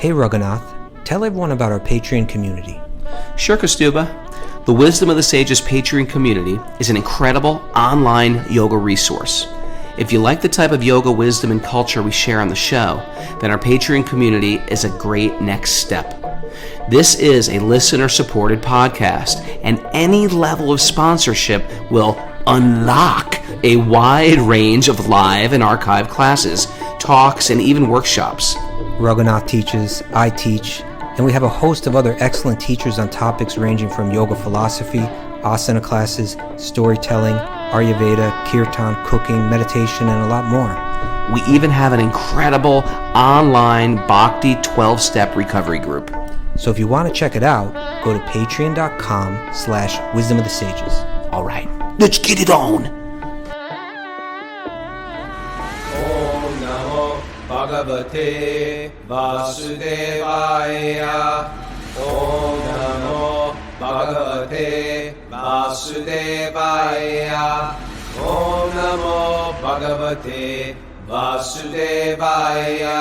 Hey Raghunath, tell everyone about our Patreon community. Sure, Kastuba. The Wisdom of the Sages Patreon community is an incredible online yoga resource. If you like the type of yoga wisdom and culture we share on the show, then our Patreon community is a great next step. This is a listener-supported podcast, and any level of sponsorship will unlock a wide range of live and archived classes, talks, and even workshops. Raghunath teaches, I teach, and we have a host of other excellent teachers on topics ranging from yoga philosophy, asana classes, storytelling, Ayurveda, kirtan, cooking, meditation, and a lot more. We even have an incredible online Bhakti 12-step recovery group. So if you want to check it out, go to patreon.com/wisdom of the sages. All right, let's get it on. Om Namo Bhagavate Vasudevaya. Om Namo Bhagavate Vasudevaya. Om Namo Bhagavate Vasudevaya.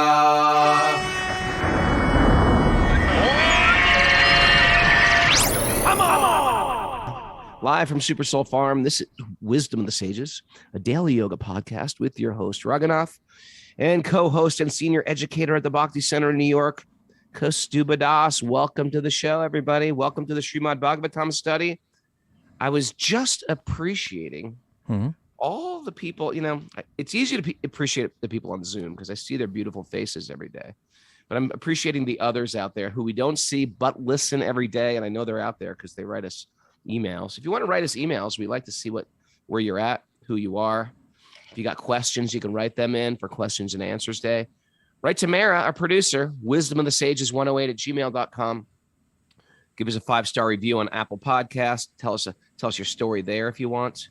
Live from Supersoul Farm, this is Wisdom of the Sages, a daily yoga podcast with your host, Raghunath, and co-host and senior educator at the Bhakti Center in New York, Kastuba Das. Welcome to the show, everybody. Welcome to the Srimad Bhagavatam study. I was just appreciating all the people, it's easy to appreciate the people on Zoom because I see their beautiful faces every day. But I'm appreciating the others out there who we don't see but listen every day, and I know they're out there because they write us emails. If you want to write us emails, we like to see where you're at, who you are. If you got questions, you can write them in for questions and answers day. Write to Mara, our producer, wisdomofthesages108@gmail.com. Give us a 5-star review on Apple Podcast. Tell us your story there if you want.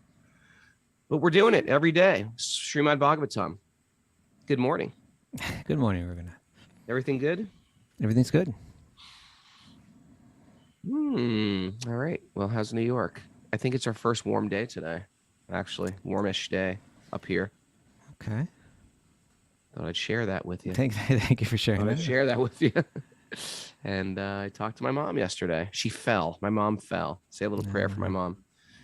But we're doing it every day. Srimad Bhagavatam. Good morning. Good morning, Raghunath. Everything good? Everything's good. All right. Well, how's New York? I think it's our first warm day today. Actually, warmish day up here. Okay. Thought I'd share that with you. Thank you for sharing that. I'd share that with you. And I talked to my mom yesterday. She fell. My mom fell. Say a little prayer for my mom.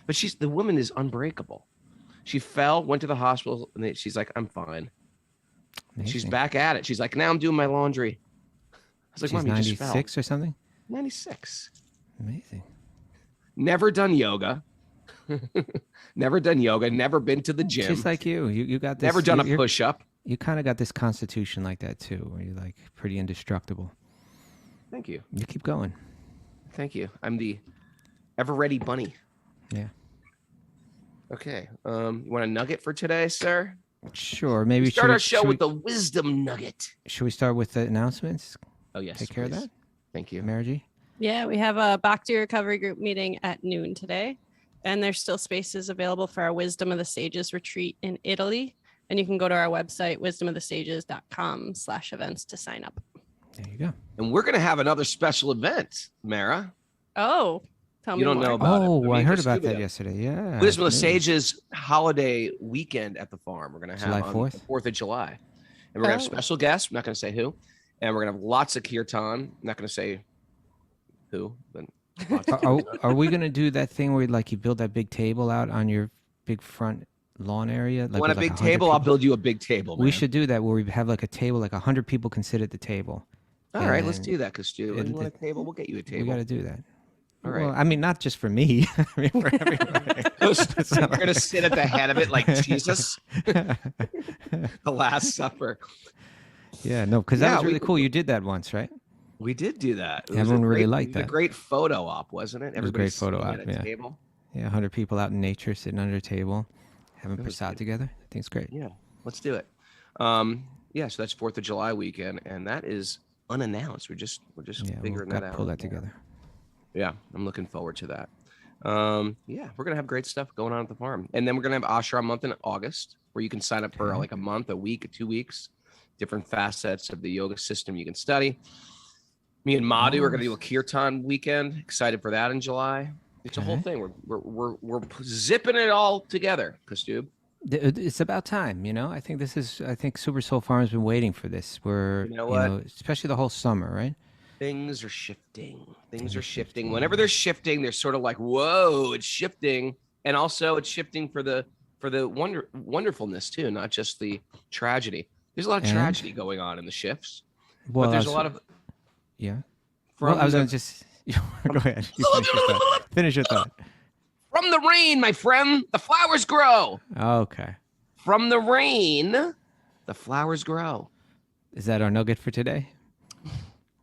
But the woman is unbreakable. She fell, went to the hospital, and she's like, I'm fine. She's back at it. She's like, now I'm doing my laundry. I was like, Mom, you just fell. 96 or something? 96. Amazing. Never done yoga. Never done yoga. Never been to the gym. Just like you. You got this. Never done a push-up. You kind of got this constitution like that too, where you're like pretty indestructible. Thank you. You keep going. Thank you. I'm the ever-ready bunny. Yeah. Okay. You want a nugget for today, sir? Sure. Maybe we start our show with the wisdom nugget. Should we start with the announcements? Oh, yes. Take care of that. Thank you. Margie? Yeah, we have a Bhakti Recovery Group meeting at noon today, and there's still spaces available for our Wisdom of the Sages retreat in Italy. And you can go to our website, wisdomofthesages.com/events to sign up. There you go. And we're going to have another special event, Mara. Oh, tell me You don't more. know about it. Oh, I heard about that yesterday. Yeah. Wisdom of the Sages holiday weekend at the farm. We're going to have July on 4th? the 4th of July. And we're going to have special guests. I'm not going to say who. And we're going to have lots of kirtan. I'm not going to say who, but Are we going to do that thing where like you build that big table out on your big front lawn area? Like want a big table? I'll build you a big table, man. We should do that where we have like a table, like 100 people can sit at the table. All right, let's do that, Stu. You want a table? We'll get you a table. We got to do that. All right. Well, I mean, not just for me. I mean, for everybody. You're going to sit at the head of it like Jesus. The Last Supper. Yeah, no, because that was really cool. You did that once, right? We did do that. Everyone really liked that. A great photo op, wasn't it? It was a great photo op, at a table. Yeah, 100 people out in nature sitting under a table, having prasad together. I think it's great. Yeah, let's do it. Yeah, so that's 4th of July weekend, and that is unannounced. We're just figuring that out. Pull that together. Yeah, I'm looking forward to that. Yeah, we're gonna have great stuff going on at the farm, and then we're gonna have Ashram month in August, where you can sign up for like a month, a week, 2 weeks, different facets of the yoga system you can study. Me and Madhu are gonna do a kirtan weekend. Excited for that in July. It's a whole thing. We're zipping it all together, Kastub. It's about time, you know. I think Supersoul Farm's been waiting for this. We're, You know what? especially the whole summer, right? Things are shifting. Things are Things shifting. shifting. Whenever they're shifting, they're sort of like, whoa, it's shifting. And also it's shifting for the wonderfulness too, not just the tragedy. There's a lot of And? tragedy going on in the shifts, Well, but there's a lot of yeah. from Well, I was the, gonna just go ahead. You finish your thought. Finish your thought. from the rain, my friend, the flowers grow. Okay. From the rain, the flowers grow. Is that our nugget for today?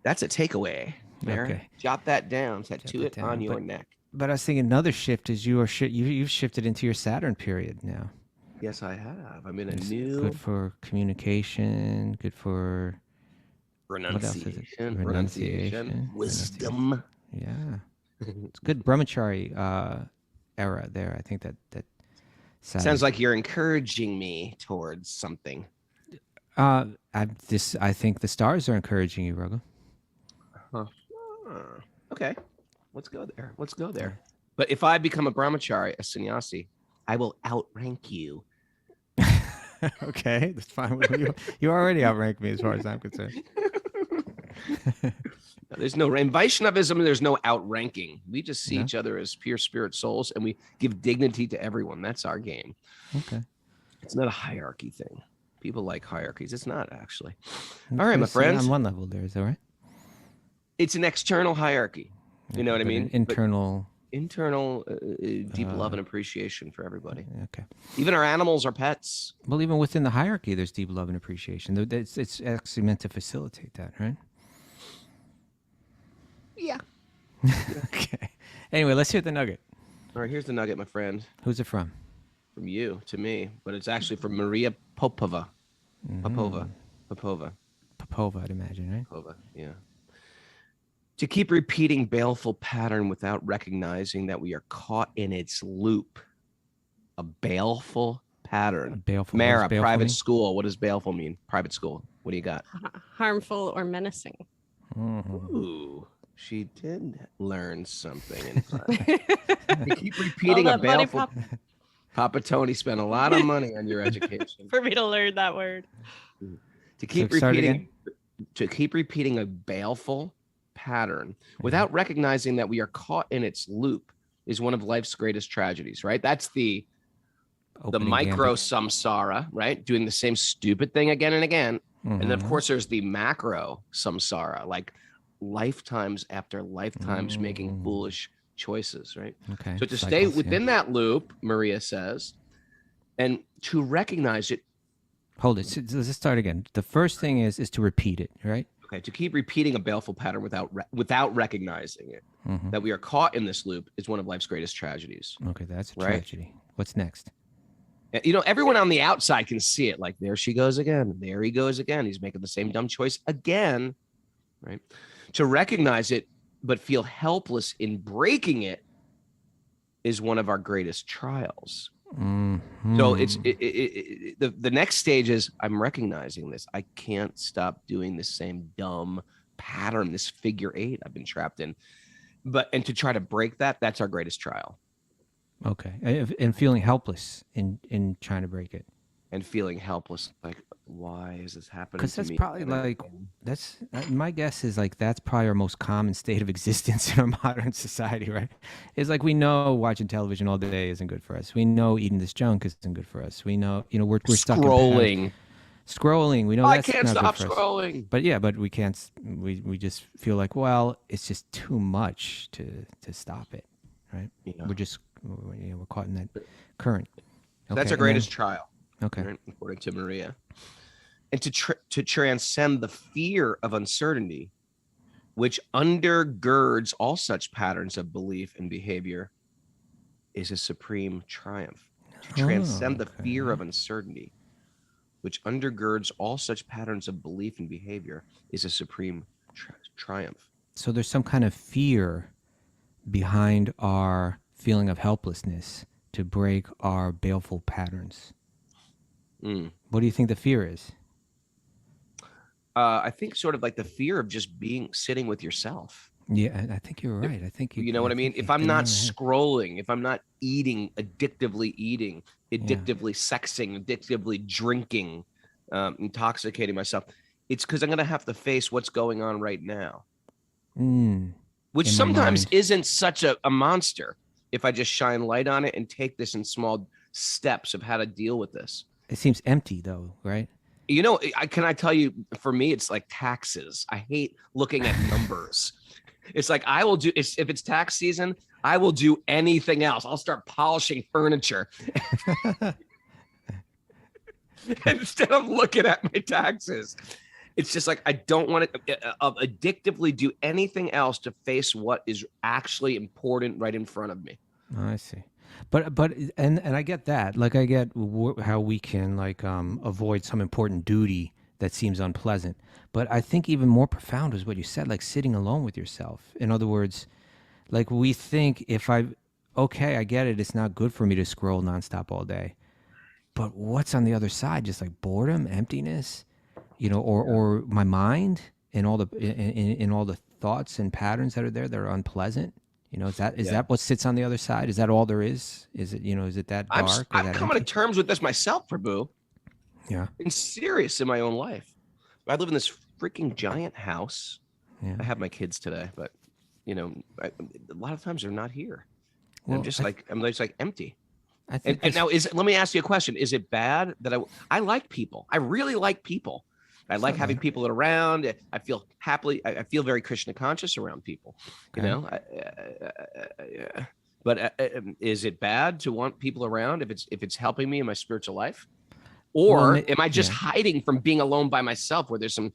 That's a takeaway. Mary. Okay. Jot that down. Tattoo that it down, on your neck. But I was thinking another shift is you've shifted into your Saturn period now. Yes, I have. I'm in a It's new good for communication, good for renunciation, wisdom. Yeah. It's good brahmachari era there. I think that Saturn. Sounds like you're encouraging me towards something. I think the stars are encouraging you, Raghu. Okay, let's go there. But if I become a brahmachari, a sannyasi, I will outrank you. Okay, that's fine with you. You already outrank me as far as I'm concerned. There's no in Vaishnavism. There's no outranking. We just see each other as pure spirit souls, and we give dignity to everyone. That's our game. Okay, it's not a hierarchy thing. People like hierarchies. It's not actually. All right, my friends. On one level, there is that right? It's an external hierarchy. You know what I mean? Internal deep love and appreciation for everybody. Okay. Even our animals, our pets. Well, even within the hierarchy, there's deep love and appreciation. It's actually meant to facilitate that, right? Yeah. Okay. Anyway, let's hear the nugget. All right, here's the nugget, my friend. Who's it from? From you to me, but it's actually from Maria Popova. Popova, I'd imagine, right? Popova, yeah. To keep repeating baleful pattern without recognizing that we are caught in its loop. A baleful pattern. Baleful. Mara, private school. What does baleful mean? Private school. What do you got? Harmful or menacing. Ooh, she did learn something in class. To keep repeating a baleful. Papa Tony spent a lot of money on your education. For me to learn that word. To keep repeating a baleful pattern without recognizing that we are caught in its loop is one of life's greatest tragedies, right? That's the micro samsara, right? Doing the same stupid thing again and again. And then of course there's the macro samsara, like lifetimes after lifetimes making foolish choices, right? Okay. So to stay within that loop, Maria says, and to recognize it. Hold it. Let's start again. The first thing is to repeat it, right? Okay. To keep repeating a baleful pattern without recognizing it, that we are caught in this loop is one of life's greatest tragedies. Okay, that's a tragedy. What's next? You know, everyone on the outside can see it. Like, there she goes again. There he goes again. He's making the same dumb choice again, right? To recognize it, but feel helpless in breaking it is one of our greatest trials. So it's the next stage is I'm recognizing this. I can't stop doing the same dumb pattern, this figure eight I've been trapped in. And to try to break that, that's our greatest trial. Okay. And feeling helpless in trying to break it. And feeling helpless, like, why is this happening to me? Because that's probably my guess is like that's probably our most common state of existence in our modern society, right? It's like we know watching television all day isn't good for us. We know eating this junk isn't good for us. We know, we're stuck scrolling. We know I that's can't not stop good for scrolling. Us. But we can't. We just feel like, well, it's just too much to stop it, right? Yeah. We're caught in that current. Okay, that's our greatest trial. Okay. Right, according to Maria. And to transcend the fear of uncertainty, which undergirds all such patterns of belief and behavior, is a supreme triumph. To transcend the fear of uncertainty, which undergirds all such patterns of belief and behavior, is a supreme triumph. So there's some kind of fear behind our feeling of helplessness to break our baleful patterns. What do you think the fear is? I think sort of like the fear of just sitting with yourself. Yeah, I think you're right. I think You know what I mean? If I'm not scrolling, if I'm not eating, addictively sexing, addictively drinking, intoxicating myself, it's because I'm going to have to face what's going on right now, which sometimes isn't such a monster if I just shine light on it and take this in small steps of how to deal with this. It seems empty though, right? You know, can I tell you, for me, it's like taxes. I hate looking at numbers. It's like I will do, if it's tax season, I will do anything else. I'll start polishing furniture instead of looking at my taxes. It's just like I don't want to addictively do anything else to face what is actually important right in front of me. Oh, I see. But I get that. Like I get how we can like avoid some important duty that seems unpleasant. But I think even more profound is what you said, like sitting alone with yourself. In other words, like we think I get it, it's not good for me to scroll nonstop all day. But what's on the other side? Just like boredom, emptiness, or my mind and all the in all the thoughts and patterns that are there that are unpleasant. Is that what sits on the other side? Is that all there is? Is it, is it that dark? I'm coming to terms with this myself, Prabhu. Yeah. I'm serious in my own life. I live in this freaking giant house. Yeah. I have my kids today, but a lot of times they're not here. Well, I'm just like empty. And now let me ask you a question. Is it bad that I like people? I really like people. I like having people around. I feel I feel very Krishna conscious around people, but is it bad to want people around if it's helping me in my spiritual life? Or am I just hiding from being alone by myself where there's some,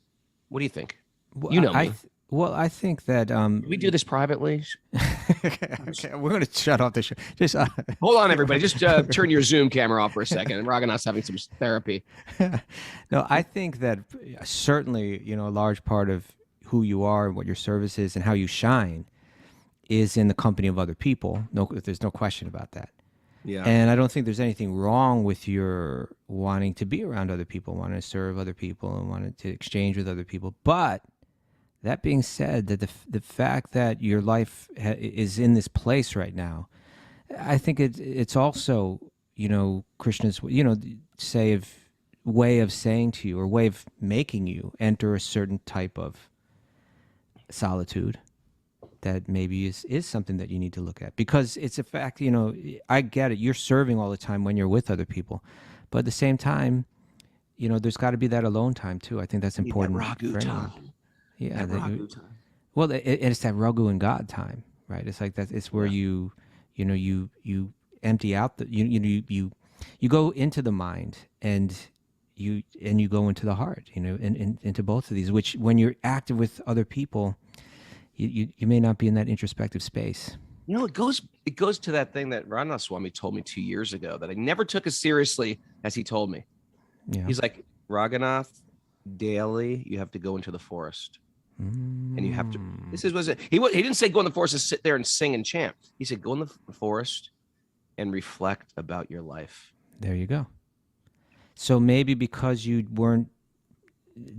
what do you think? Well, me. I think that... Can we do this privately? Okay, we're going to shut off the show. Just hold on, everybody. Just turn your Zoom camera off for a second. Raghunath's having some therapy. No, I think that certainly, a large part of who you are and what your service is and how you shine is in the company of other people. No, there's no question about that. Yeah. And I don't think there's anything wrong with your wanting to be around other people, wanting to serve other people and wanting to exchange with other people. But that being said, that the fact that your life is in this place right now, I think it's also, Krishna's, way of saying to you or way of making you enter a certain type of solitude that maybe is something that you need to look at, because it's a fact. I get it. You're serving all the time when you're with other people, but at the same time, there's got to be that alone time too. I think that's important. Ragu time. Yeah. Well, it's that Ragu and God time, right? It's like that. It's where you empty out you go into the mind and you go into the heart, and into both of these. Which when you're active with other people, you may not be in that introspective space. It goes to that thing that Raghunath Swami told me 2 years ago that I never took as seriously as he told me. Yeah. He's like, Raghunath, daily you have to go into the forest. And you have to. He didn't say go in the forest and sit there and sing and chant. He said go in the forest and reflect about your life. There you go. So maybe because you weren't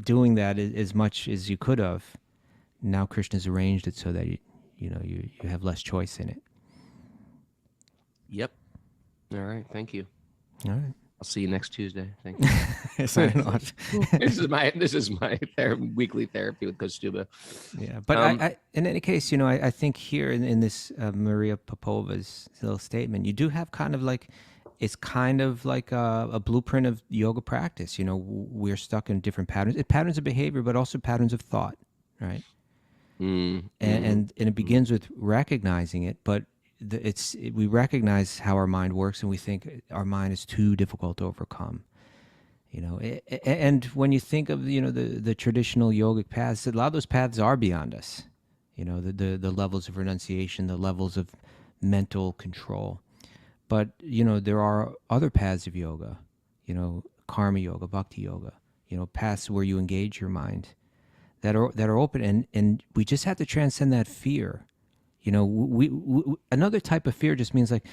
doing that as much as you could have, now Krishna's arranged it so that you have less choice in it. Yep. All right. Thank you. All right. I'll see you next Tuesday. Thank you. Signing off. This is my weekly therapy with Kostuba. Yeah, but I in any case, I think here in this Maria Popova's little statement, you do have kind of like, it's kind of like a blueprint of yoga practice. We're stuck in different patterns of behavior, but also patterns of thought, right? And it begins with recognizing it, but we recognize how our mind works, and we think our mind is too difficult to overcome. And when you think of the traditional yogic paths, a lot of those paths are beyond us. The levels of renunciation, the levels of mental control. But there are other paths of yoga, karma yoga, bhakti yoga, paths where you engage your mind that are open, and we just have to transcend that fear. We another type of fear just means like,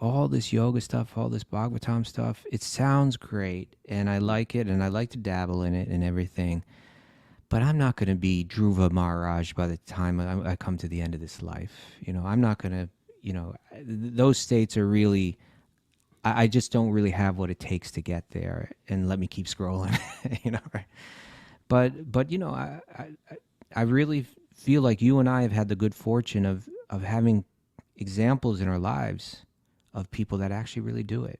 all this yoga stuff, all this Bhagavatam stuff, it sounds great, and I like it, and I like to dabble in it and everything. but I'm not going to be Dhruva Maharaj by the time I come to the end of this life. I'm not going to, those states are really, I just don't really have what it takes to get there. And let me keep scrolling, right? But I really feel like you and I have had the good fortune of having examples in our lives of people that actually really do it,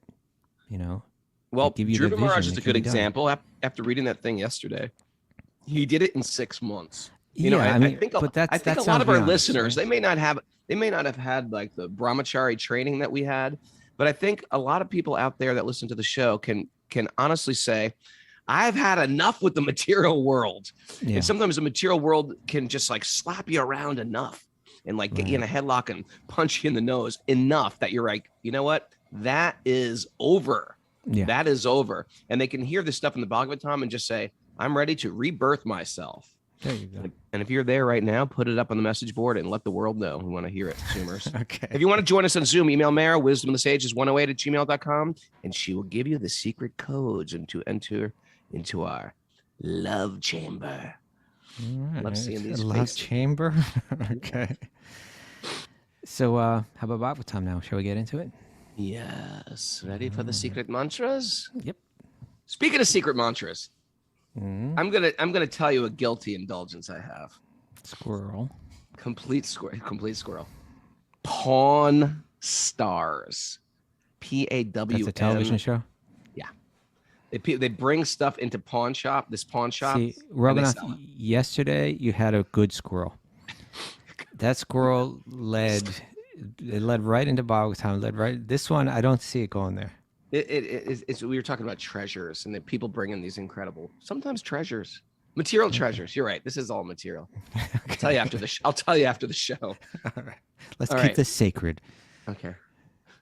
Well, give you the Dhruva Maharaj vision. is It a can good be done. example. After reading that thing yesterday, he did it in 6 months. I think but I think a lot sounds of our beyond us, listeners, right? they may not have had like the brahmachari training that we had, but I think a lot of people out there that listen to the show can honestly say, I've had enough with the material world. Yeah. And sometimes the material world can just like slap you around enough and like get you in a headlock and punch you in the nose enough that you're like, you know what? That is over. Yeah. That is over. And they can hear this stuff in the Bhagavatam and just say, I'm ready to rebirth myself. There you go. And if you're there right now, put it up on the message board and let the world know. We want to hear it, Zoomers. Okay. If you want to join us on Zoom, email Mara, wisdomofthesages108@gmail.com, and she will give you the secret codes and to enter into our love chamber. All right. Love seeing these love faces. chamber. Okay. So how about Bhagavatam now? Shall we get into it? Yes. Ready for the secret mantras? Yep. Speaking of secret mantras, Mm. I'm gonna tell you a guilty indulgence I have. Squirrel. Complete squirrel. Pawn Stars. PAWN. That's a television show? They bring stuff into this pawn shop. See, Raghunath, yesterday you had a good squirrel. That squirrel led right into Bhagavatam. This one, I don't see it going there. It's we were talking about treasures and that people bring in these incredible, sometimes treasures, material treasures. You're right. This is all material. I'll tell you after the show. All right. Let's keep this sacred. Okay.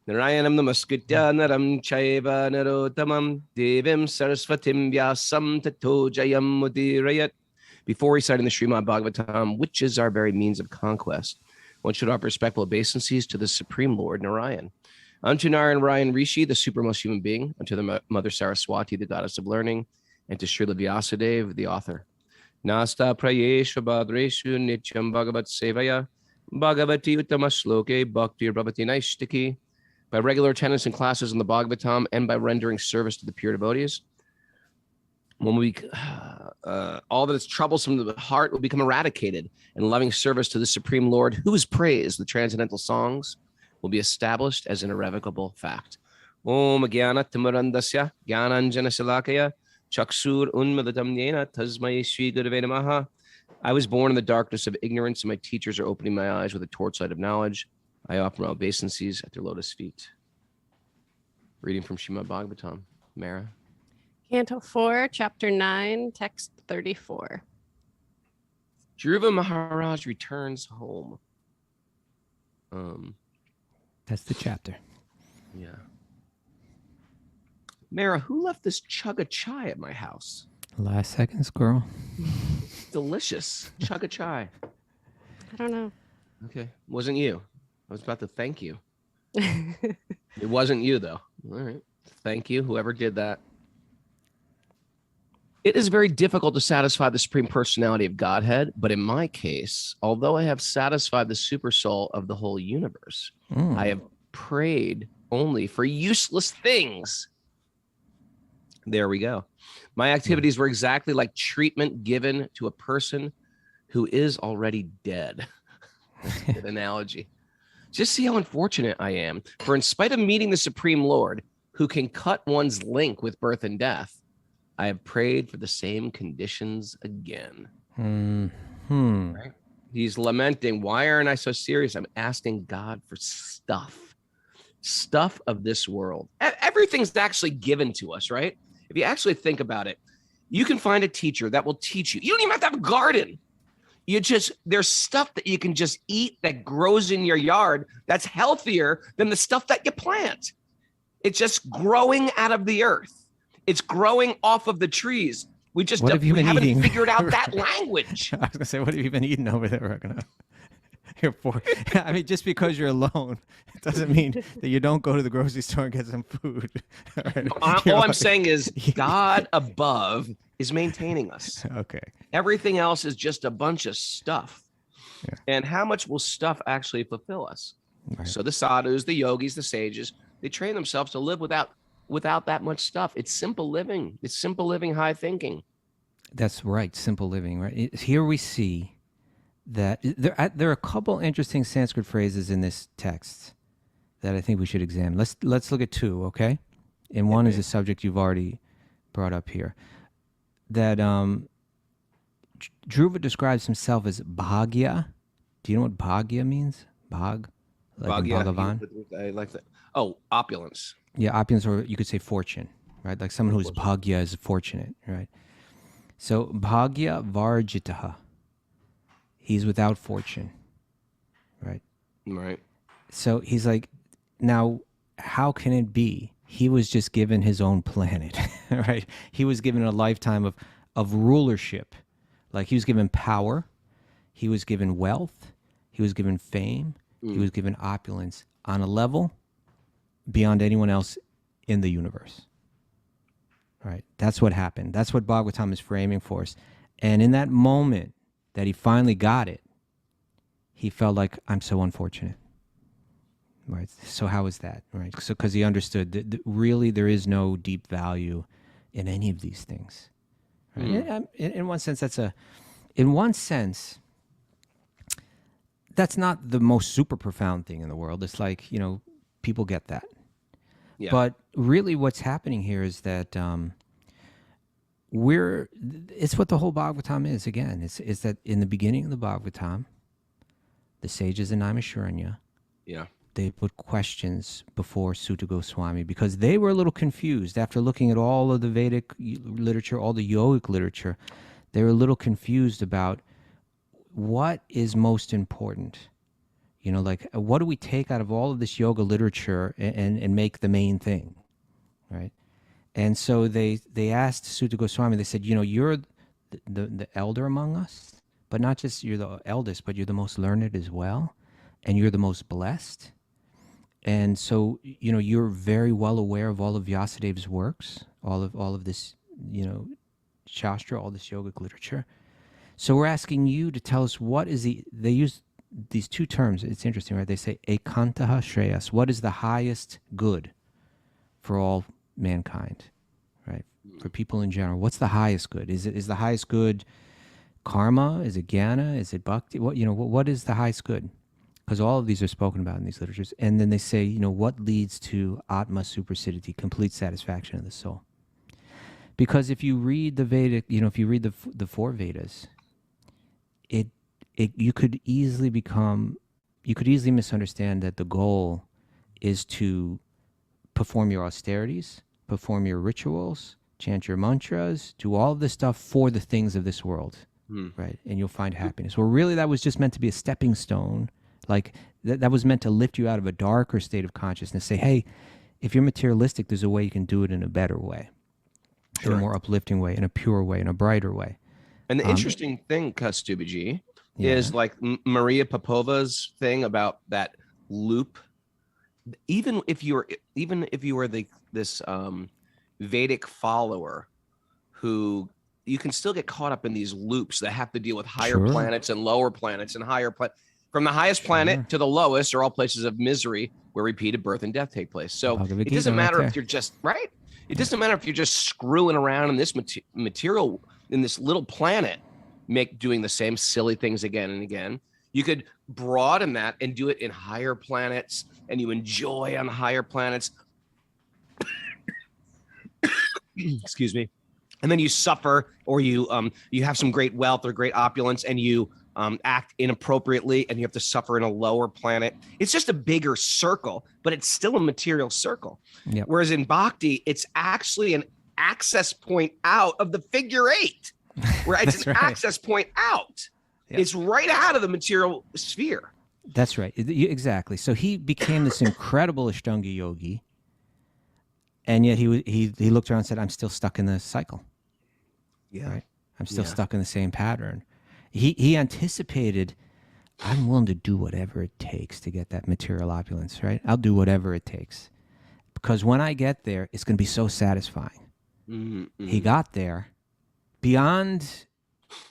Narayanam namaskritya naram chaiva narotamam devim sarasvatim vyasam tato jayam mudirayat. Before reciting the Srimad Bhagavatam, which is our very means of conquest, one should offer respectful obeisances to the Supreme Lord Narayan. Unto Narayan Rishi, the supermost human being, unto the Mother Saraswati, the goddess of learning, and to Srila Vyasadeva, the author. Nasta prayeshu badreshu nityam bhagavat sevaya bhagavati uttama sloke bhakti bhavati naishtiki. By regular attendance in classes in the Bhagavatam and by rendering service to the pure devotees, when all that is troublesome to the heart will become eradicated, and loving service to the Supreme Lord, who is praised, the transcendental songs, will be established as an irrevocable fact. Om Gyana Timurandasya Gyananjana Salakaya Chaksur Unmadatam Yena Tasmai Shri Gurave Namaha. I was born in the darkness of ignorance, and my teachers are opening my eyes with a torchlight of knowledge. I offer my obeisances at their lotus feet. Reading from Srimad Bhagavatam. Mara. Canto 4, Chapter 9, Text 34. Dhruva Maharaj returns home. That's the chapter. Yeah. Mara, who left this chug of chai at my house? Last second, squirrel. Delicious. Chug of chai. I don't know. Okay. Wasn't you. I was about to thank you. It wasn't you, though. All right. Thank you, whoever did that. It is very difficult to satisfy the Supreme Personality of Godhead, but in my case, although I have satisfied the Supersoul of the whole universe, I have prayed only for useless things. There we go. My activities were exactly like treatment given to a person who is already dead. That's a good analogy. Just see how unfortunate I am. For in spite of meeting the Supreme Lord, who can cut one's link with birth and death, I have prayed for the same conditions again. Right? He's lamenting, why aren't I so serious? I'm asking God for stuff of this world. Everything's actually given to us, right? If you actually think about it, you can find a teacher that will teach you. You don't even have to have a garden. There's stuff that you can just eat that grows in your yard that's healthier than the stuff that you plant. It's just growing out of the earth. It's growing off of the trees. We haven't figured out that language. I was going to say, what have you been eating over there, Raghunath? You're poor. I mean, just because you're alone, it doesn't mean that you don't go to the grocery store and get some food. Right? All I'm saying is God above is maintaining us. Okay. Everything else is just a bunch of stuff. Yeah. And how much will stuff actually fulfill us? Right. So the sadhus, the yogis, the sages, they train themselves to live without that much stuff. It's simple living. It's simple living, high thinking. That's right. Simple living, right? Here we see that there are a couple interesting Sanskrit phrases in this text that I think we should examine. Let's look at two, okay? And one is a subject you've already brought up here. That Dhruva describes himself as bhagya. Do you know what bhagya means? Bhag? Like in Bhagavan? I like that. Oh, opulence. Yeah, opulence, or you could say fortune, right? Like someone who's bhagya is fortunate, right? So bhagya varjitaha. He's without fortune, right? Right. So he's like, now, how can it be? He was just given his own planet, right? He was given a lifetime of rulership. Like he was given power, he was given wealth, he was given fame, he was given opulence on a level beyond anyone else in the universe. Right? That's what happened. That's what Bhagavatam is framing for us. And in that moment that he finally got it, he felt like, I'm so unfortunate. Right? So how is that? Right? So because he understood that really there is no deep value in any of these things. Right? In one sense, that's not the most super profound thing in the world. It's like, people get that. Yeah. But really what's happening here is that it's what the whole Bhagavatam is, again. It's that in the beginning of the Bhagavatam, the sages in Naimisharanya, they put questions before Sutta Goswami because they were a little confused after looking at all of the Vedic literature, all the yogic literature. They were a little confused about what is most important. Like what do we take out of all of this yoga literature and make the main thing, right? And so they asked Sutta Goswami, they said, you're the elder among us, but not just you're the eldest, but you're the most learned as well, and you're the most blessed. And so, you're very well aware of all of Vyasadev's works, all of this, Shastra, all this yogic literature. So we're asking you to tell us they use these two terms. It's interesting, right? They say ekantaha shreyas. What is the highest good for all mankind, right? For people in general. What's the highest good? Is the highest good karma? Is it jnana? Is it bhakti? What is the highest good? Because all of these are spoken about in these literatures. And then they say, what leads to atma supersiddhiti, complete satisfaction of the soul. Because if you read the Vedic, if you read the four Vedas, you could easily misunderstand that the goal is to perform your austerities, perform your rituals, chant your mantras, do all of this stuff for the things of this world, right? And you'll find happiness. Well, really, that was just meant to be a stepping stone. Like that was meant to lift you out of a darker state of consciousness. Say, hey, if you're materialistic, there's a way you can do it in a better way, in a more uplifting way, in a pure way, in a brighter way. And the interesting thing, Kastubiji, is like Maria Popova's thing about that loop. Even if you were this Vedic follower, who you can still get caught up in these loops that have to deal with higher planets and lower planets and higher planets. From the highest planet to the lowest are all places of misery where repeated birth and death take place. So it doesn't matter if you're just right. It doesn't matter if you're just screwing around in this material, in this little planet, doing the same silly things again and again. You could broaden that and do it in higher planets, and you enjoy on higher planets. Excuse me. And then you suffer, or you have some great wealth or great opulence, and you act inappropriately, and you have to suffer in a lower planet. It's just a bigger circle, but it's still a material circle. Yep. Whereas in Bhakti, it's actually an access point out of the figure eight, where it's an access point out. Yep. It's right out of the material sphere. That's right. Exactly. So he became this incredible Ashtanga yogi, and yet he looked around and said, I'm still stuck in the cycle. Yeah. Right? I'm still stuck in the same pattern. He anticipated I'm willing to do whatever it takes to get that material opulence, right? I'll do whatever it takes. Because when I get there, it's going to be so satisfying. He got there beyond,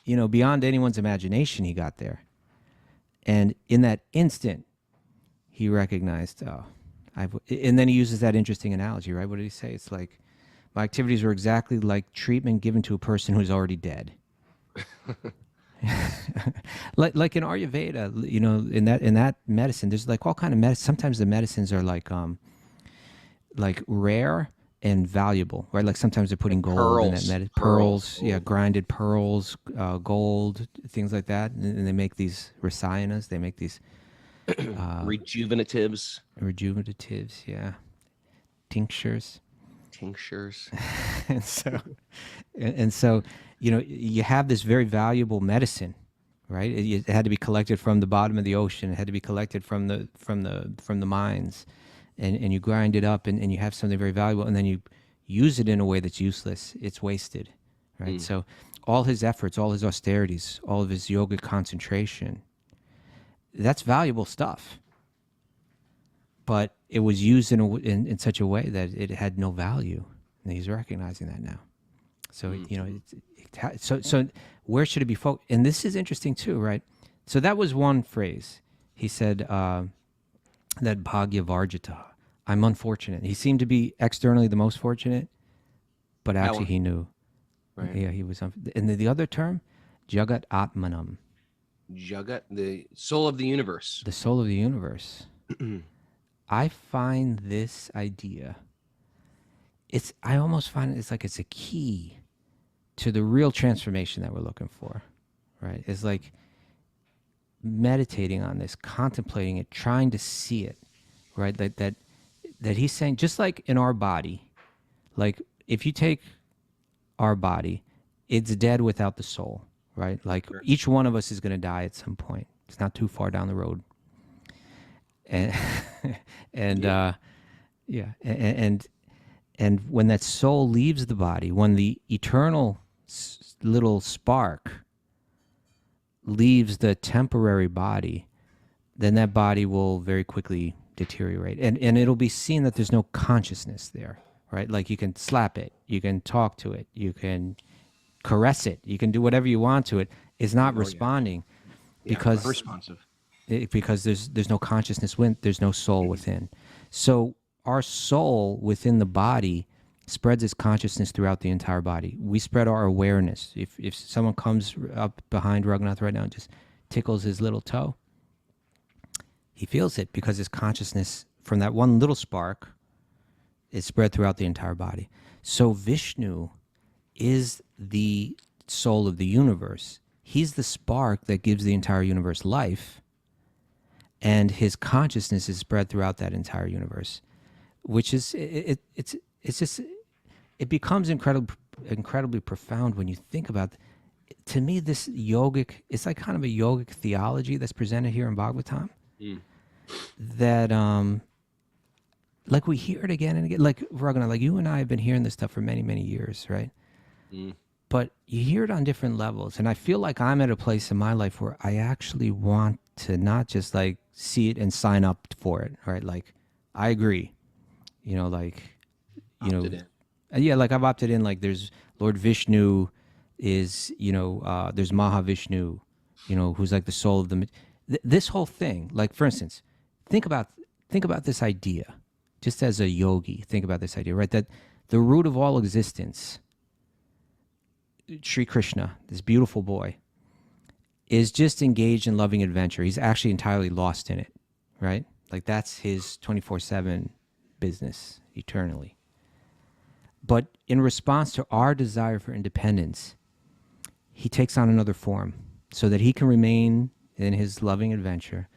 beyond anyone's imagination. He got there. And in that instant, he recognized, and then he uses that interesting analogy, right? What did he say? It's like, my activities were exactly like treatment given to a person who's already dead. like in Ayurveda, in that medicine, there's like all kind of medicine. Sometimes the medicines are like rare and valuable, right? Like sometimes they're putting gold in that pearls, grinded pearls, gold, things like that, and they make these rasayanas. They make these rejuvenatives, yeah, tinctures. and so you have this very valuable medicine, right? It had to be collected from the bottom of the ocean. It had to be collected from the mines, and you grind it up, and you have something very valuable, and then you use it in a way that's useless. It's wasted, right? So all his efforts, all his austerities, all of his yogic concentration, that's valuable stuff. But it was used in such a way that it had no value, and he's recognizing that now. So so where should it be focused? And this is interesting too, right? So that was one phrase. He said that bhagya varjita. I'm unfortunate. He seemed to be externally the most fortunate, but actually he knew. Right. Yeah, he was. And the other term, jagat atmanam. Jagat, the soul of the universe. The soul of the universe. I find this idea, I almost find it's like it's a key to the real transformation that we're looking for, right? It's like meditating on this, contemplating it, trying to see it, right? That he's saying, just like in our body, like if you take our body, it's dead without the soul, right? Like each one of us is going to die at some point. It's not too far down the road. And and when that soul leaves the body, when the eternal little spark leaves the temporary body, then that body will very quickly deteriorate, and it'll be seen that there's no consciousness there, right? Like you can slap it, you can talk to it, you can caress it, you can do whatever you want to it. It's not responding because responsive. Because there's no consciousness there's no soul within. So our soul within the body spreads its consciousness throughout the entire body. We spread our awareness. If someone comes up behind Raghunath right now and just tickles his little toe, he feels it because his consciousness from that one little spark is spread throughout the entire body. So Vishnu is the soul of the universe. He's the spark that gives the entire universe life. And his consciousness is spread throughout that entire universe, which is it becomes incredibly profound when you think about. To me, this yogic, it's like kind of a yogic theology that's presented here in Bhagavatam. That like we hear it again and again. Like Raghunath, like you and I have been hearing this stuff for many, many years, right? But you hear it on different levels, and I feel like I'm at a place in my life where I actually want to not just like see it and sign up for it, right? Like, I agree, like, Opted in. Yeah, like I've opted in. Like, there's Lord Vishnu, is there's Mahavishnu, who's like the soul of the. This whole thing, like for instance, think about this idea, just as a yogi. Think about this idea, right? That the root of all existence, Sri Krishna, this beautiful boy, is just engaged in loving adventure. He's actually entirely lost in it, right? Like that's his 24/7 business eternally. But in response to our desire for independence, he takes on another form so that he can remain in his loving adventure.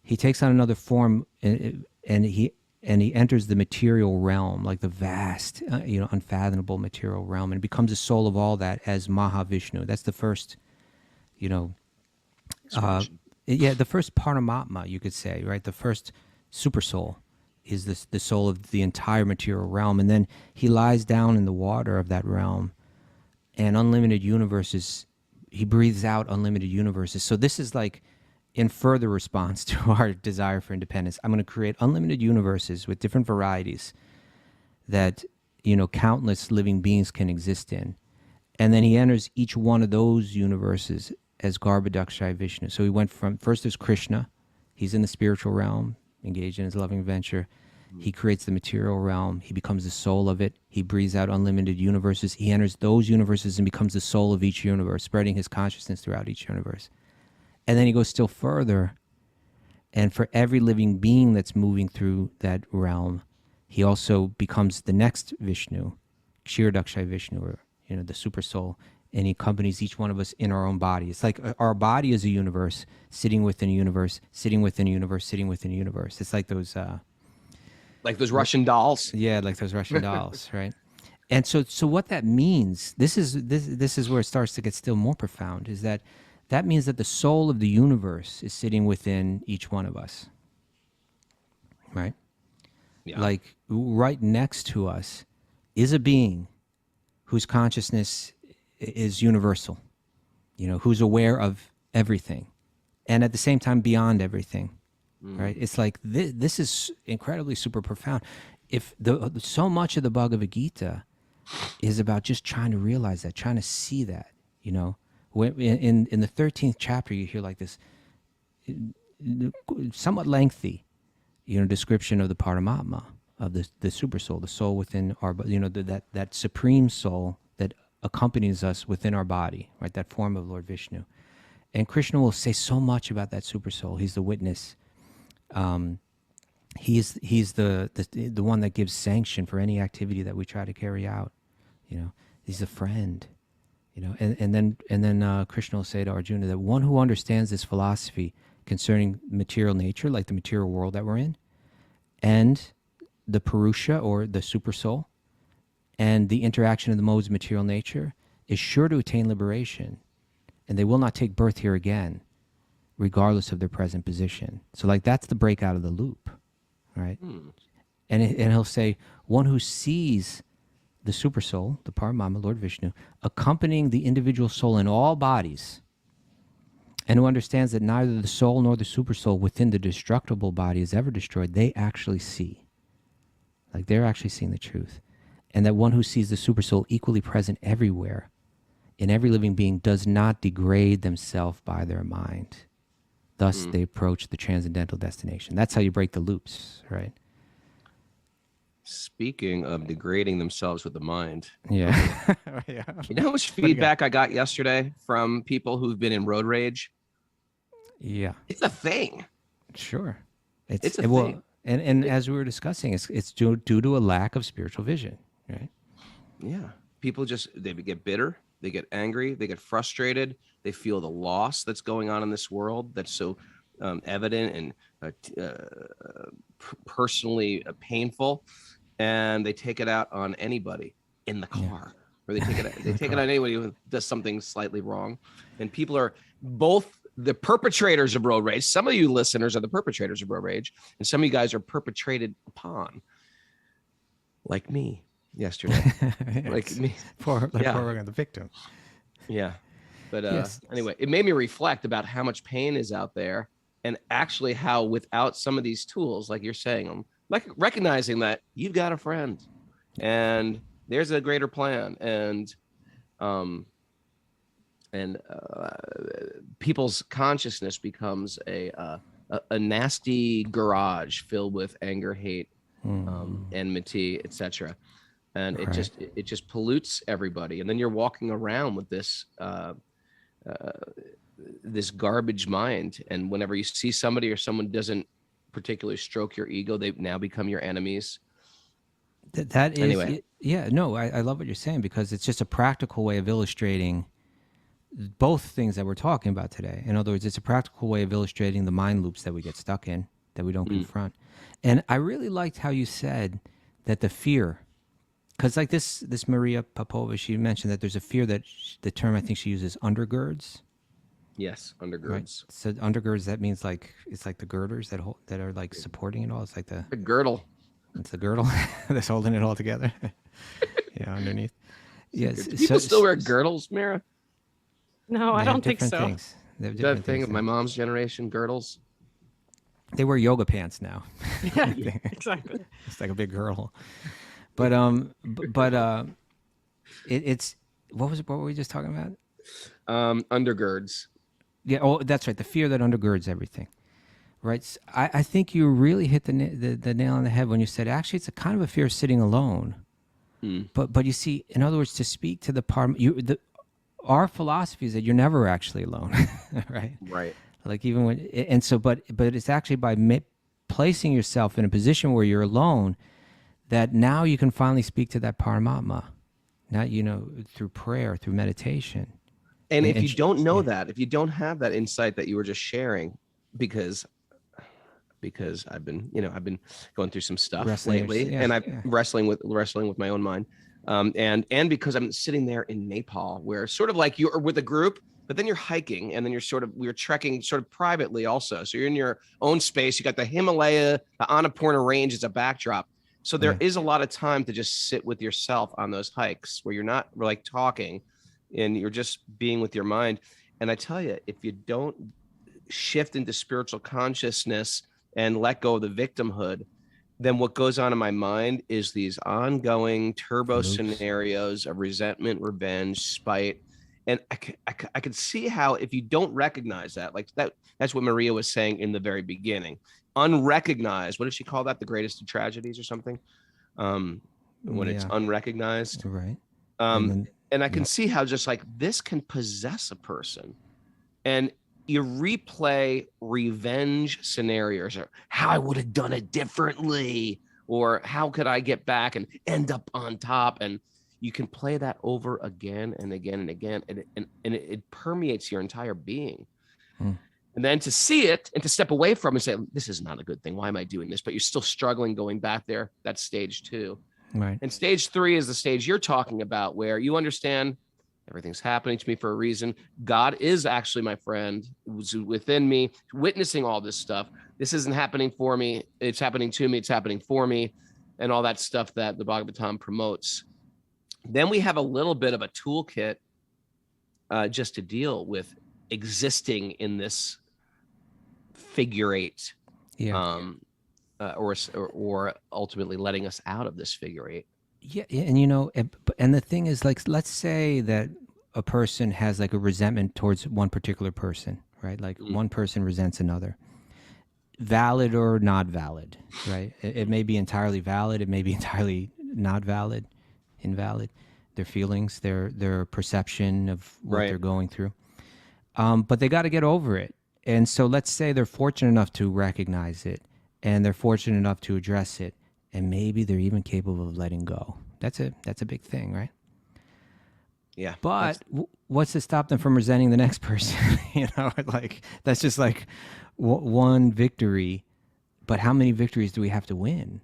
He takes on another form and he enters the material realm, like the vast, unfathomable material realm, and becomes the soul of all that as Mahavishnu. That's the first, the first Paramatma, you could say, right? The first Supersoul is the soul of the entire material realm. And then he lies down in the water of that realm, and unlimited universes, he breathes out unlimited universes. So this is like in further response to our desire for independence, I'm going to create unlimited universes with different varieties that, countless living beings can exist in. And then he enters each one of those universes as Garbhodakshai Vishnu. So he went from, first there's Krishna. He's in the spiritual realm, engaged in his loving venture. He creates the material realm. He becomes the soul of it. He breathes out unlimited universes. He enters those universes and becomes the soul of each universe, spreading his consciousness throughout each universe. And then he goes still further. And for every living being that's moving through that realm, he also becomes the next Vishnu, Kshirodakshai Vishnu, or the Supersoul, and he accompanies each one of us in our own body. It's like our body is a universe, sitting within a universe, sitting within a universe, sitting within a universe. It's like those Russian dolls. Yeah, like those Russian dolls, right? And so what that means, this is where it starts to get still more profound, is that means that the soul of the universe is sitting within each one of us, right? Yeah. Like right next to us is a being whose consciousness is universal, who's aware of everything, and at the same time beyond everything, right? It's like this is incredibly super profound. If so much of the Bhagavad Gita is about just trying to realize that, trying to see that, when, in the 13th chapter, you hear like this somewhat lengthy, description of the Paramatma, of the Supersoul, the soul within our, that supreme soul that accompanies us within our body, right? That form of Lord Vishnu. And Krishna will say so much about that Supersoul. He's the witness. He's the one that gives sanction for any activity that we try to carry out. He's a friend. And then Krishna will say to Arjuna that one who understands this philosophy concerning material nature, like the material world that we're in, and the Purusha, or the Supersoul, and the interaction of the modes of material nature, is sure to attain liberation, and they will not take birth here again, regardless of their present position. So like that's the break out of the loop, right? And he'll say, one who sees the Supersoul, the Paramatma, Lord Vishnu, accompanying the individual soul in all bodies, and who understands that neither the soul nor the Supersoul within the destructible body is ever destroyed, they actually see. Like they're actually seeing the truth. And that one who sees the Supersoul equally present everywhere, in every living being, does not degrade themselves by their mind. Thus they approach the transcendental destination. That's how you break the loops, right? Speaking of degrading themselves with the mind. Yeah. You know how much feedback I got yesterday from people who've been in road rage? Yeah. It's a thing. Sure. It's a thing. And as we were discussing, it's due to a lack of spiritual vision, right? Yeah. People they get bitter, they get angry, they get frustrated, they feel the loss that's going on in this world that's so evident and personally painful, and they take it out on anybody in the car, or they take it on anybody who does something slightly wrong. And people are both the perpetrators of road rage. Some of you listeners are the perpetrators of road rage, and some of you guys are perpetrated upon, like me yesterday. Like me, poor the victim. Yeah. But Yes. Anyway, it made me reflect about how much pain is out there, and actually how without some of these tools, like you're saying, like recognizing that you've got a friend and there's a greater plan, and people's consciousness becomes a nasty garage filled with anger, hate, enmity, etc. And it just pollutes everybody. And then you're walking around with this this garbage mind. And whenever you see somebody or someone doesn't particularly stroke your ego, they now become your enemies. That is, anyway. I love what you're saying, because it's just a practical way of illustrating both things that we're talking about today. In other words, it's a practical way of illustrating the mind loops that we get stuck in, that we don't confront. And I really liked how you said that the fear, because like this Maria Popova, she mentioned that there's a fear that the term I think she uses, undergirds. Yes, undergirds. Right? So undergirds, that means like, it's like the girders that are like supporting it all. It's like the girdle. It's the girdle that's holding it all together. Yeah, underneath. Yes. Do people still wear girdles, Mira? No, I don't think so. Things. They're That different thing things of my now. mom's generation, girdles. They wear yoga pants now. Yeah, exactly. It's like a big girdle. But it's what were we just talking about? Undergirds. Yeah, oh, that's right. The fear that undergirds everything, right? I think you really hit the nail on the head when you said actually it's a kind of a fear of sitting alone. But you see, in other words, to speak to the part our philosophy is that you're never actually alone, right? Right. Like even when and so, but it's actually by placing yourself in a position where you're alone that now you can finally speak to that Paramatma. Now through prayer, through meditation. And if you don't know that, if you don't have that insight that you were just sharing, because I've been going through some stuff lately, and I'm wrestling with my own mind, and because I'm sitting there in Nepal, where sort of like you're with a group, but then you're hiking, and then we're trekking sort of privately also. So you're in your own space. You got the Himalaya, the Annapurna range as a backdrop. So there is a lot of time to just sit with yourself on those hikes where you're not like talking, and you're just being with your mind. And I tell you, if you don't shift into spiritual consciousness and let go of the victimhood, then what goes on in my mind is these ongoing turbo scenarios of resentment, revenge, spite. And I could see how if you don't recognize that, like that's what Maria was saying in the very beginning, unrecognized. What did she call that? The greatest of tragedies or something? When it's unrecognized. Right. And I can see how just like this can possess a person, and you replay revenge scenarios, or how I would have done it differently, or how could I get back and end up on top. And you can play that over again and again and again, and it permeates your entire being. And then to see it and to step away from it and say, this is not a good thing. Why am I doing this? But you're still struggling going back there. That's stage 2. Right. And stage 3 is the stage you're talking about, where you understand everything's happening to me for a reason. God is actually my friend, who's within me, witnessing all this stuff. This isn't happening for me. It's happening to me. It's happening for me. And all that stuff that the Bhagavatam promotes. Then we have a little bit of a toolkit just to deal with existing in this figure 8. Or ultimately letting us out of this figure 8. Yeah, and the thing is, like, let's say that a person has like a resentment towards one particular person, right? Like one person resents another, valid or not valid, right? It may be entirely valid, it may be entirely not valid, invalid. Their feelings, their perception of what they're going through, but they got to get over it. And so let's say they're fortunate enough to recognize it, and they're fortunate enough to address it, and maybe they're even capable of letting go. That's a big thing, right? Yeah. But what's to stop them from resenting the next person? Like that's just like one victory. But how many victories do we have to win?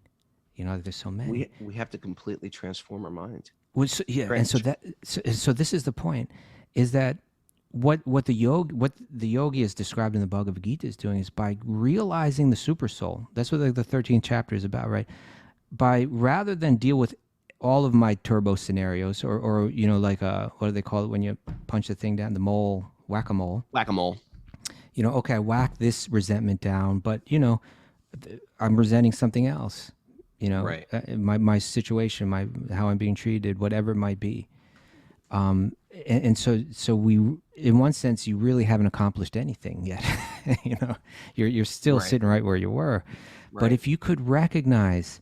There's so many. We have to completely transform our mind. Well, and so this is the point: is that what the yogi is described in the Bhagavad Gita is doing is by realizing the Supersoul. That's what the 13th chapter is about, right? By rather than deal with all of my turbo scenarios, or like what do they call it when you punch the thing down, the mole, whack-a-mole. Whack-a-mole. Okay, I whack this resentment down, but I'm resenting something else. Right. My situation, how I'm being treated, whatever it might be. And so we, in one sense, you really haven't accomplished anything yet. You're still sitting right where you were. Right. But if you could recognize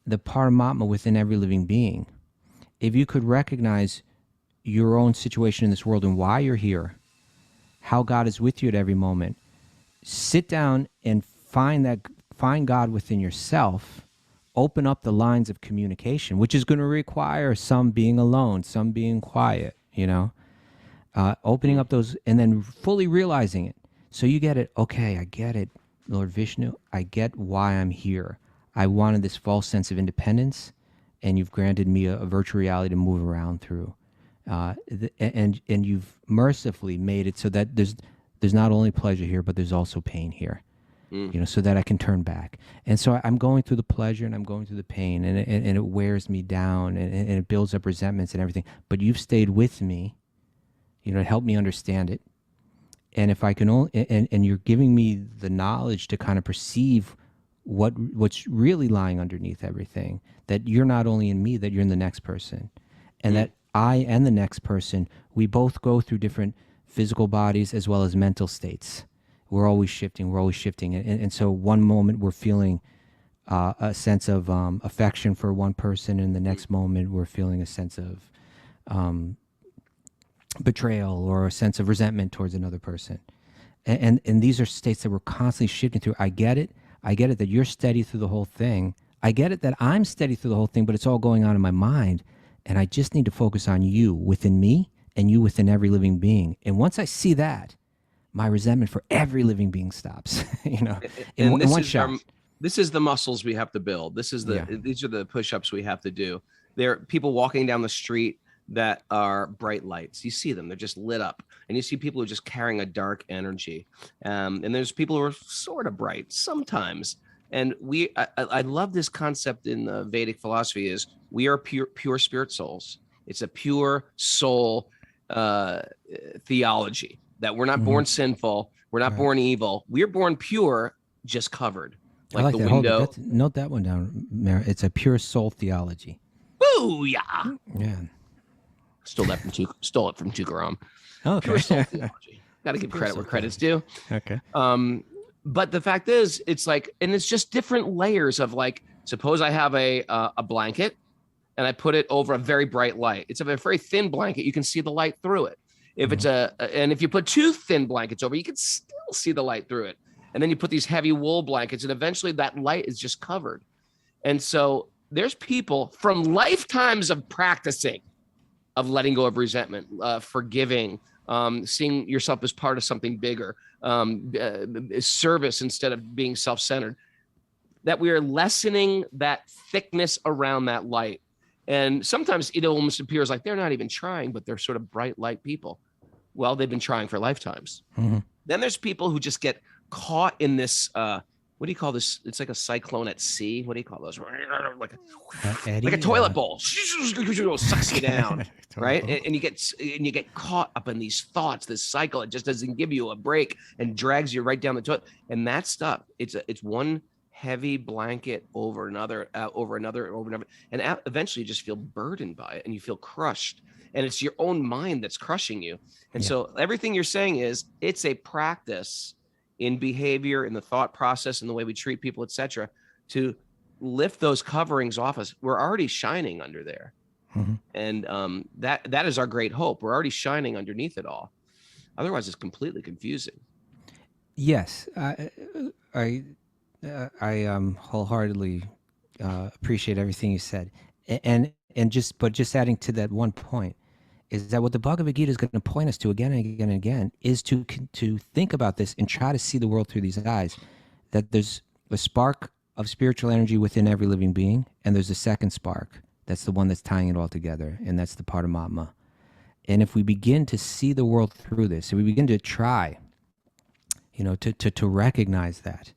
the Paramatma within every living being, if you could recognize your own situation in this world and why you're here, how God is with you at every moment, sit down and find God within yourself. Open up the lines of communication, which is going to require some being alone, some being quiet, opening up those and then fully realizing it. So you get it. Okay, I get it, Lord Vishnu. I get why I'm here. I wanted this false sense of independence, and you've granted me a virtual reality to move around through. And you've mercifully made it so that there's not only pleasure here, but there's also pain here. So that I can turn back. And so I'm going through the pleasure and I'm going through the pain, and it wears me down, and it builds up resentments and everything. But you've stayed with me, it helped me understand it. And if I can only, and you're giving me the knowledge to kind of perceive what's really lying underneath everything, that you're not only in me, that you're in the next person, and that I and the next person, we both go through different physical bodies as well as mental states. We're always shifting. And so one moment we're feeling a sense of affection for one person, and the next moment we're feeling a sense of betrayal or a sense of resentment towards another person. And these are states that we're constantly shifting through. I get it that you're steady through the whole thing. I get it that I'm steady through the whole thing, but it's all going on in my mind. And I just need to focus on you within me and you within every living being. And once I see that, my resentment for every living being stops, in one shot. This is the muscles we have to build. These are the push-ups we have to do. There are people walking down the street that are bright lights. You see them, they're just lit up. And you see people who are just carrying a dark energy. And there's people who are sort of bright sometimes. And I love this concept in the Vedic philosophy is we are pure spirit souls. It's a pure soul theology that we're not born sinful. We're not born evil. We're born pure, just covered. Like the window. Note that one down, Mara. It's a pure soul theology. Booyah! Yeah. Stole it from Tukaram. Okay. Pure soul theology. Got to give credit where credit's due. Okay. But the fact is, it's like, and it's just different layers of like, suppose I have a blanket and I put it over a very bright light. It's a very thin blanket. You can see the light through it. If it's and if you put two thin blankets over, you can still see the light through it. And then you put these heavy wool blankets and eventually that light is just covered. And so there's people from lifetimes of practicing, of letting go of resentment, forgiving, seeing yourself as part of something bigger, service instead of being self-centered, that we are lessening that thickness around that light. And sometimes it almost appears like they're not even trying, but they're sort of bright light people. Well, they've been trying for lifetimes. Mm-hmm. Then there's people who just get caught in this, what do you call this? It's like a cyclone at sea. What do you call those? Like a toilet bowl sucks you down, right? And you get caught up in these thoughts, this cycle. It just doesn't give you a break and drags you right down the toilet. And that stuff, it's one heavy blanket over another, and eventually you just feel burdened by it and you feel crushed. And it's your own mind that's crushing you. And so everything you're saying is it's a practice in behavior, in the thought process, in the way we treat people, etc., to lift those coverings off us. We're already shining under there. Mm-hmm. And that is our great hope. We're already shining underneath it all. Otherwise, it's completely confusing. Yes, I wholeheartedly appreciate everything you said, and just adding to that one point is that what the Bhagavad Gita is going to point us to again and again and again is to think about this and try to see the world through these eyes, that there's a spark of spiritual energy within every living being, and there's a second spark that's the one that's tying it all together, and that's the Paramatma. And if we begin to see the world through this, if we begin to try, to recognize that,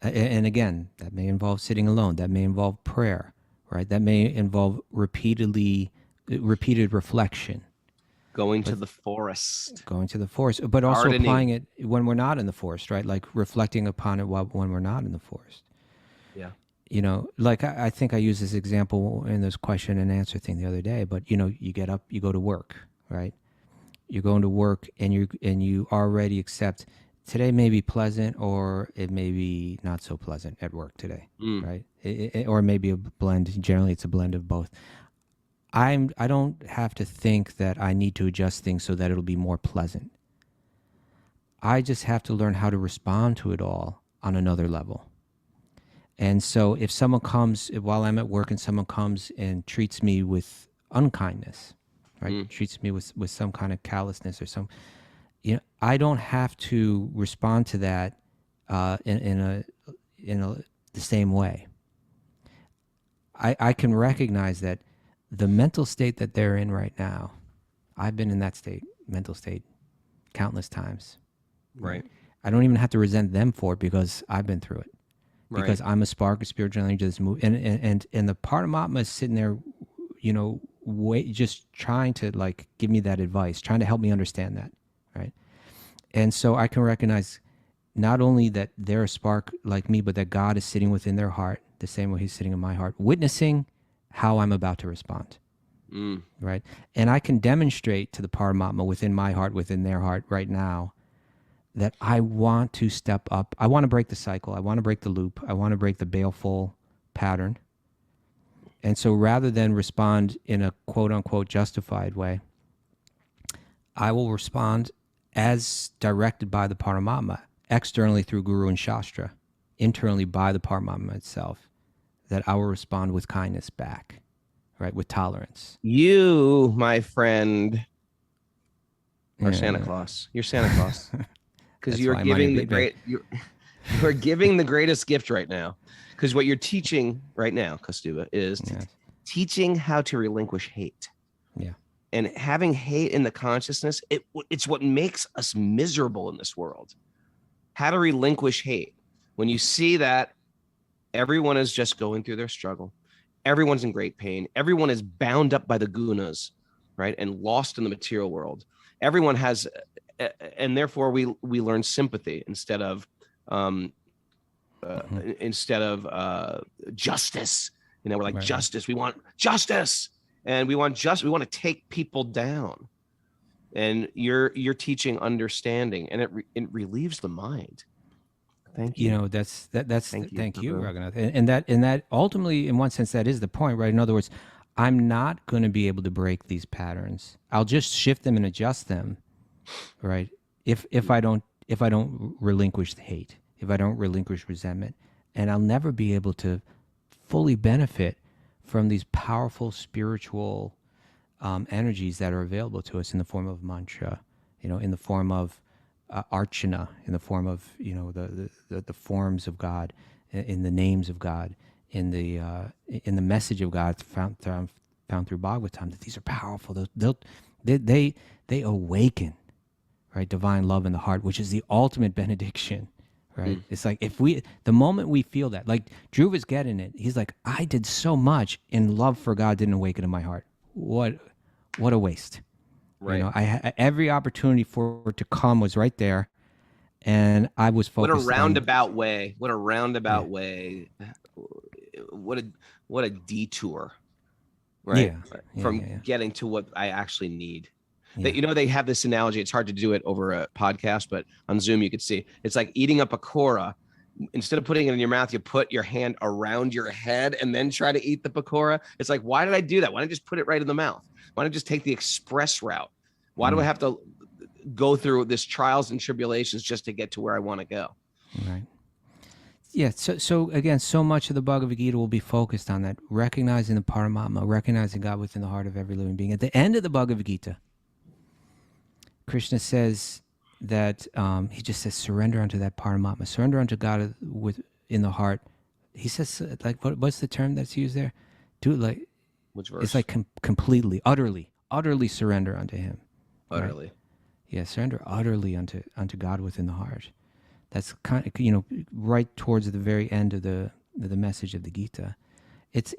and again, that may involve sitting alone, that may involve prayer, right? That may involve repeated reflection. Going to the forest, but also gardening. Applying it when we're not in the forest, right? Like reflecting upon it when we're not in the forest. Yeah. Like I think I used this example in this question and answer thing the other day, but you get up, you go to work, right? You're going to work and you already accept today may be pleasant or it may be not so pleasant at work today, right? Or maybe a blend. Generally, it's a blend of both. I don't have to think that I need to adjust things so that it'll be more pleasant. I just have to learn how to respond to it all on another level. And so if someone comes, while I'm at work and someone comes and treats me with unkindness, right? Treats me with some kind of callousness or some, I don't have to respond to that in the same way. I can recognize that the mental state that they're in right now, I've been in that mental state countless times. Right. I don't even have to resent them for it because I've been through it. Right. Because I'm a spark of spiritual energy that's moving, and the Paramatma is sitting there, just trying to like give me that advice, trying to help me understand that, right? And so I can recognize not only that they're a spark like me, but that God is sitting within their heart the same way he's sitting in my heart, witnessing how I'm about to respond. Right? And I can demonstrate to the Paramatma within my heart, within their heart right now, that I want to step up. I want to break the cycle. I want to break the loop. I want to break the baleful pattern. And so rather than respond in a quote unquote justified way, I will respond as directed by the Paramatma, externally through Guru and Shastra, internally by the Paramatma itself, that I will respond with kindness back, right? With tolerance. You, my friend, are Santa Claus. You're Santa Claus. Because you're giving you're giving the greatest gift right now. Because what you're teaching right now, Kaustubha, is teaching how to relinquish hate. Yeah. And having hate in the consciousness, it's what makes us miserable in this world. How to relinquish hate. When you see that everyone is just going through their struggle, everyone's in great pain, everyone is bound up by the gunas, right, and lost in the material world. Everyone has, and therefore we learn sympathy instead of justice. You know, we're like, justice. We want justice, and we want to take people down. And you're teaching understanding, and it relieves the mind. Thank you. You know, that's thank you, Dhruva. Raghunath. And that ultimately, in one sense, that is the point, right? In other words, I'm not going to be able to break these patterns. I'll just shift them and adjust them, right? If I don't relinquish the hate, if I don't relinquish resentment, and I'll never be able to fully benefit from these powerful spiritual energies that are available to us in the form of mantra, you know, in the form of archana, in the form of, you know, the forms of God, in the names of God, in the message of God found through Bhagavatam. That these are powerful. They awaken, right, divine love in the heart, which is the ultimate benediction. Right? It's like the moment we feel that, like Dhruva's getting it, he's like, I did so much and love for God didn't awaken in my heart. What a waste. Right. You know, every opportunity for it to come was right there, and I was focused. What a roundabout way. What a roundabout way. What a detour. Right. Yeah. From getting to what I actually need. Yeah. You know, they have this analogy. It's hard to do it over a podcast, but on Zoom you could see. It's like eating a pakora. Instead of putting it in your mouth, you put your hand around your head and then try to eat the pakora. It's like, why did I do that? Why don't I just put it right in the mouth? Why don't I just take the express route? Why do I have to go through this trials and tribulations just to get to where I want to go? Right. Yeah. So again, so much of the Bhagavad Gita will be focused on that, recognizing the Paramatma, recognizing God within the heart of every living being. At the end of the Bhagavad Gita, Krishna says that he just says, surrender unto that Paramatma, surrender unto God in the heart. He says, like, what's the term that's used there? Do it like, which verse? It's like completely, utterly surrender unto him. Utterly. Right? Yeah, surrender utterly unto God within the heart. That's kind of, you know, right towards the very end of the message of the Gita. It's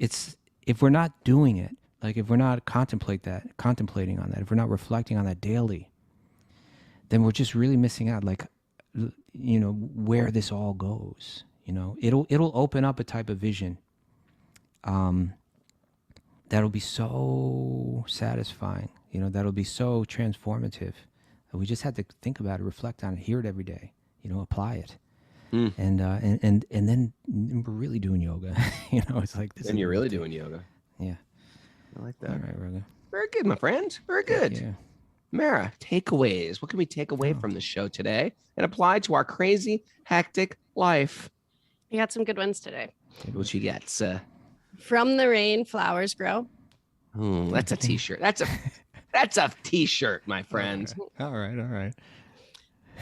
if we're not doing it, like if we're not contemplating on that, if we're not reflecting on that daily, then we're just really missing out, like, you know, where this all goes. You know, it'll open up a type of vision that'll be so satisfying, you know, that'll be so transformative. We just have to think about it, reflect on it, hear it every day, you know, apply it. And then we're really doing yoga. You know, it's like this. And you're really doing yoga. Yeah. I like that. All right, Roga. Very good, my friend. Very good. Yeah. Mara, takeaways. What can we take away from the show today and apply to our crazy, hectic life? We got some good ones today. What you get? From the rain, flowers grow. That's a t-shirt. That's a t-shirt, my friend. All right.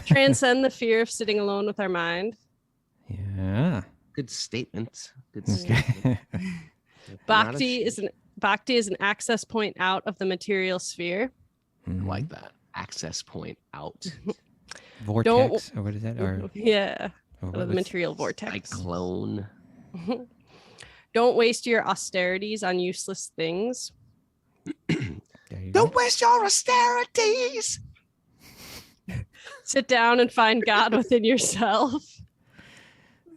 Transcend the fear of sitting alone with our mind. Yeah. Good statement. Bhakti is an access point out of the material sphere. I like that. Access point out. Vortex, or what is that? Or the material vortex. Cyclone. Don't waste your austerities on useless things. Don't waste your austerities. Sit down and find God within yourself.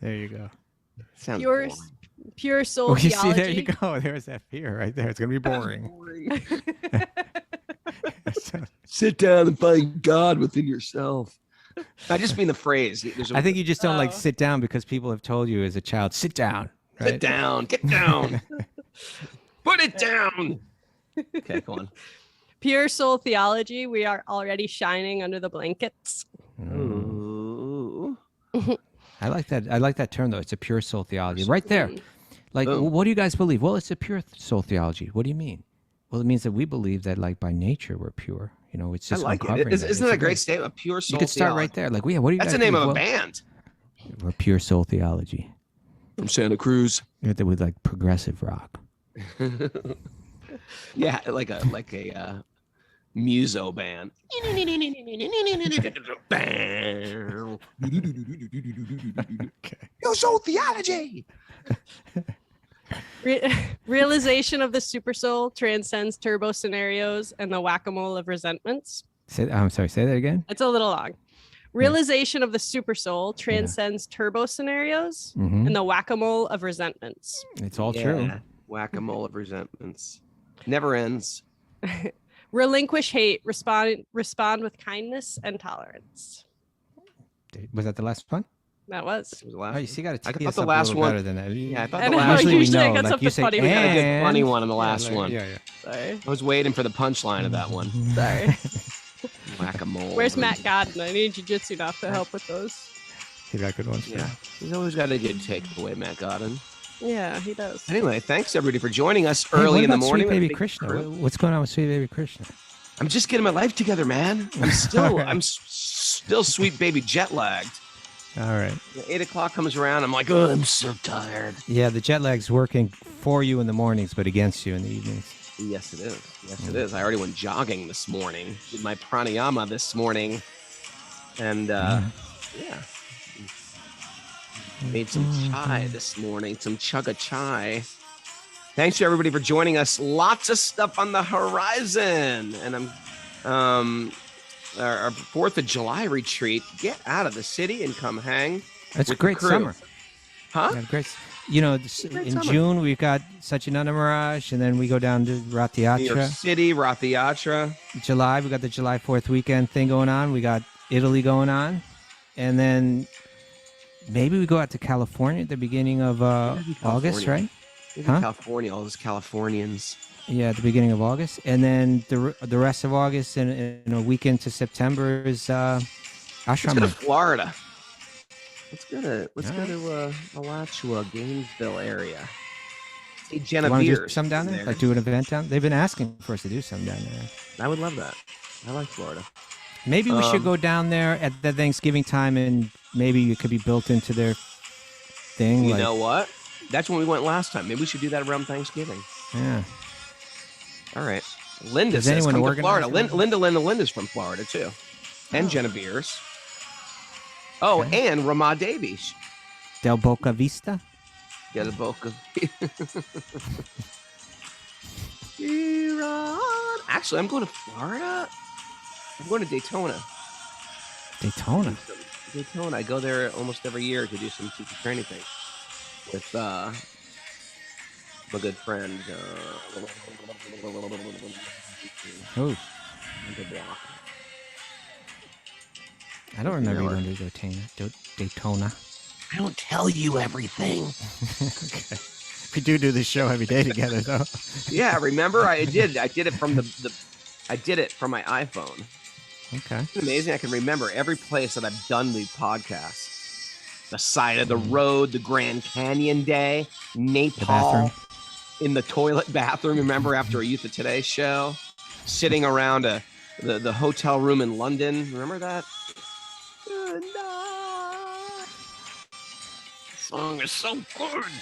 There you go. Sounds Pure, boring. pure soul Oh, you theology. see, there you go. There's that fear right there. It's gonna be boring. Sit down and find God within yourself. I just mean the phrase. I think you just don't like Oh. sit down because people have told you as a child, sit down. Right? Sit down. Get down. Put it down. Okay, go on. Pure soul theology. We are already shining under the blankets. Ooh. I like that. I like that term though. It's a pure soul theology. Right there. Like, Boom. what do you guys believe? Well, it's a pure soul theology. What do you mean? Well, it means that we believe that, like, by nature we're pure. You know, it's I just like uncovering it. that. Isn't that a great statement? Pure soul You could start theology. right there. Like, yeah, what do you That's guys the name believe? of a Well, band. We're pure soul theology. From Santa Cruz. With like progressive rock. Yeah, like a muso band. Pure soul theology. Realization of the supersoul transcends turbo scenarios and the whack-a-mole of resentments. I'm sorry, say that again. It's a little long. Realization of the supersoul transcends turbo scenarios Mhm. and the whack-a-mole of resentments. It's all true. Whack-a-mole of resentments. Never ends. Relinquish hate, respond with kindness and tolerance. Was that the last one? That was. It was the last Oh, you see, got to I tee thought us the up last a little one- better than that. Yeah, I thought I the know, last Usually we usually I know, got like something you say, funny. We got a good and- funny one on the Yeah, last like- one. Yeah, yeah. Sorry. I was waiting for the punchline of that one. Sorry. Whack-a-mole. Where's Matt Godden? I need jujitsu now to help with those. He got good ones. For Yeah, you. he's always got a good takeaway, Matt Godden. Yeah, he does. Anyway, thanks everybody for joining us Hey, early what in the about morning. Sweet with a Baby big Krishna. crew. What's going on with Sweet Baby Krishna? I'm just getting my life together, man. I'm still, still sweet baby jet lagged. All right. 8 o'clock comes around. I'm like, oh, I'm so tired. Yeah, the jet lag's working for you in the mornings, but against you in the evenings. Yes, it is. Yes, it is. I already went jogging this morning. Did my pranayama this morning, and yeah, made some chai this morning. Some chugga chai. Thanks to everybody for joining us. Lots of stuff on the horizon, and our 4th of July retreat. Get out of the city and come hang. It's a with the great crew. summer. Huh? Yeah, great. You know, Great in summer. June we've got Satyananda Maharaj, and then we go down to Rath New York Yatra. City, Rath Yatra. July, we got the July 4th weekend thing going on. We got Italy going on, and then maybe we go out to California at the beginning of August, California. right? Maybe Huh? California, all those Californians. Yeah, at the beginning of August, and then the rest of August and a weekend to September is Let's Ashram go to month. Florida. Let's go to All Alachua, Gainesville area. See You Jenna want to do Beers. some down there? Like do an event down? They've been asking for us to do some down there. I would love that. I like Florida. Maybe we should Um, go down there at the Thanksgiving time, and maybe it could be built into their thing. You like, know what? That's when we went last time. Maybe we should do that around Thanksgiving. yeah. All right. Linda Does says anyone come to organize Florida. one? Linda's from Florida too, and Jenna Beers. Oh, Okay. and Ramah Davies. Del Boca Vista. Get a boca. Actually, I'm going to Florida. I'm going to Daytona. Daytona. Daytona. I go there almost every year to do some teacher training thing with my good friend. Oh, I don't remember you know her. going to Daytona. I don't tell you everything. Okay. We do this show every day together, though. Yeah, remember I did it from I did it from my iPhone. Okay. It's amazing. I can remember every place that I've done the podcast. The side of the road, the Grand Canyon Day, Nepal, bathroom. in the toilet bathroom. Remember after a Youth of Today show, sitting around the hotel room in London. Remember that? Good night. Song is so good.